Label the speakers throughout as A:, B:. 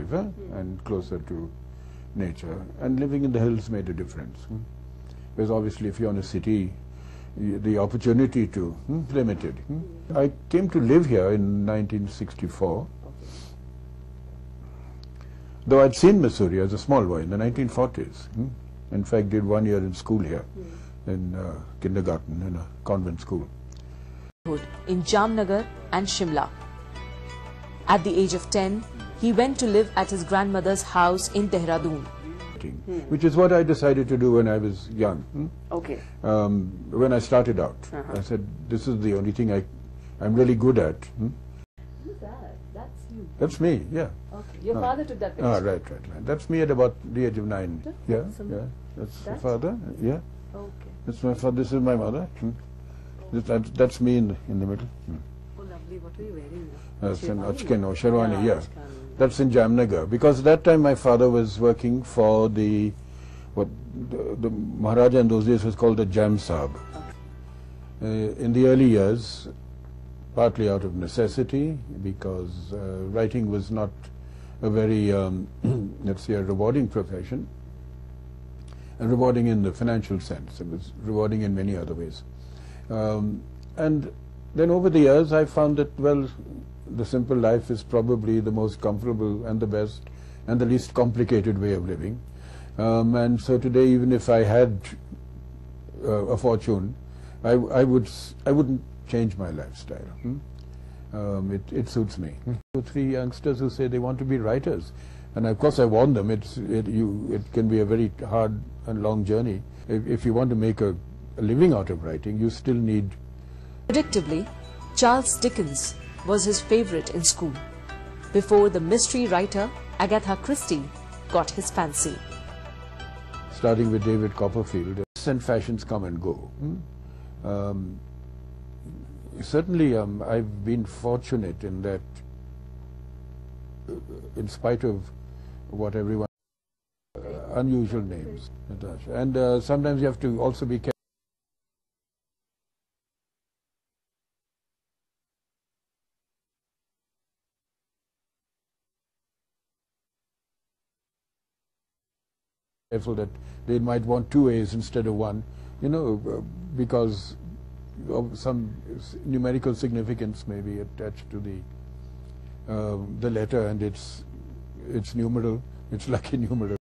A: and closer to nature, and living in the hills made a difference. Because obviously if you're in a city, the opportunity to limited. I came to live here in 1964, though I'd seen Missouri as a small boy in the 1940s. In fact, did 1 year in school here, in kindergarten in a convent school.
B: In Jamnagar and Shimla. At the age of 10, he went to live at his grandmother's house in Dehradun.
A: Which is what I decided to do when I was young.
B: Okay.
A: When I started out, I said, this is the only thing I'm really good at.
B: Who's that? That's you.
A: That's me, yeah.
B: Okay. Your father took that picture.
A: Ah, right. That's me at about the age of 9. Yeah. That's the father. Yeah.
B: Okay.
A: That's my father. This is my mother. That's me in the middle.
B: Oh, lovely. What were you wearing?
A: That's an Achken or Sherwani, yeah. That's in Jamnagar, because that time my father was working for the Maharaja in those days was called the Jam Sahab. In the early years, partly out of necessity, because writing was not a very, let's say, a rewarding profession, and rewarding in the financial sense. It was rewarding in many other ways. And then over the years I found that, well, the simple life is probably the most comfortable and the best and the least complicated way of living. And so today, even if I had a fortune, I wouldn't change my lifestyle. It suits me. 2 or 3 youngsters who say they want to be writers, and of course I warn them, it can be a very hard and long journey. If you want to make a living out of writing, you still need.
B: Predictably, Charles Dickens was his favorite in school, before the mystery writer Agatha Christie got his fancy.
A: Starting with David Copperfield, and fashions come and go. Certainly I've been fortunate in that, in spite of what everyone, unusual names, Natasha. And sometimes you have to also be careful that they might want 2 A's instead of 1, because of some numerical significance may be attached to the letter, and it's numeral, it's lucky numeral.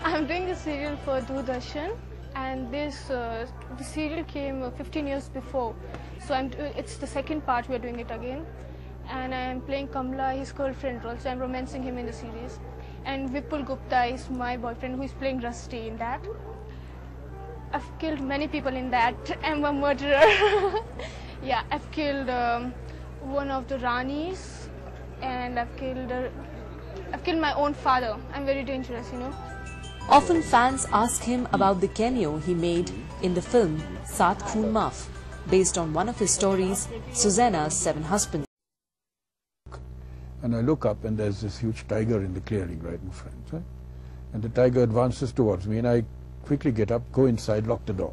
C: I'm doing a serial for Doordarshan, and the serial came 15 years before, so it's the second part. We're doing it again. And I'm playing Kamla, his girlfriend role, so I'm romancing him in the series. And Vipul Gupta is my boyfriend, who is playing Rusty in that. I've killed many people in that. I'm a murderer. Yeah, I've killed one of the Ranis, and I've killed my own father. I'm very dangerous,
B: Often fans ask him about the cameo he made in the film Saat Khoon Maaf, based on one of his stories, Susanna's 7 Husbands.
A: And I look up, and there's this huge tiger in the clearing right in front. Right? And the tiger advances towards me, and I quickly get up, go inside, lock the door.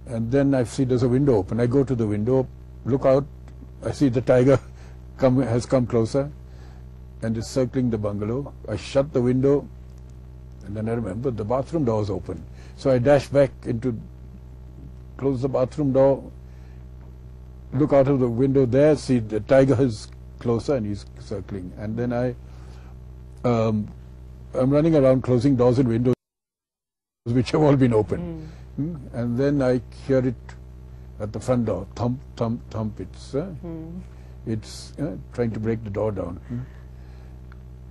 A: And then I see there's a window open. I go to the window, look out, I see the tiger has come closer and is circling the bungalow. I shut the window, and then I remember the bathroom door was open. So I dash back close the bathroom door, look out of the window there, see the tiger is closer and he's circling, and then I'm running around closing doors and windows which have all been open. And then I hear it at the front door, thump, thump, thump. It's trying to break the door down.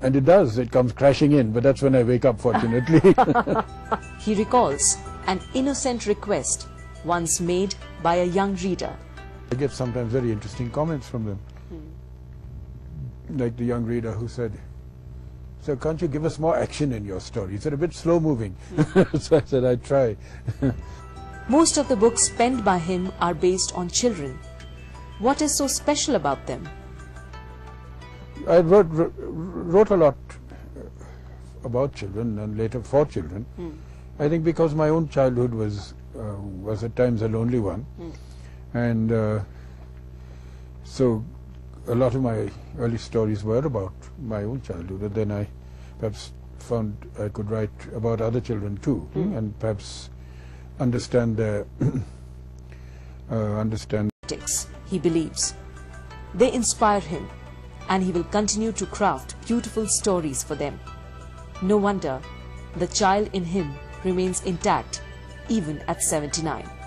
A: And it does, it comes crashing in, but that's when I wake up, fortunately.
B: He recalls an innocent request once made by a young reader.
A: I get sometimes very interesting comments from them. Like the young reader who said, "So can't you give us more action in your stories? They're a bit slow moving." So I said, "I'd try."
B: Most of the books penned by him are based on children. What is so special about them?
A: I wrote a lot about children and later for children. I think because my own childhood was at times a lonely one, and so a lot of my early stories were about my own childhood, and then I perhaps found I could write about other children too, and perhaps understand their
B: he believes. They inspire him, and he will continue to craft beautiful stories for them. No wonder the child in him remains intact even at 79.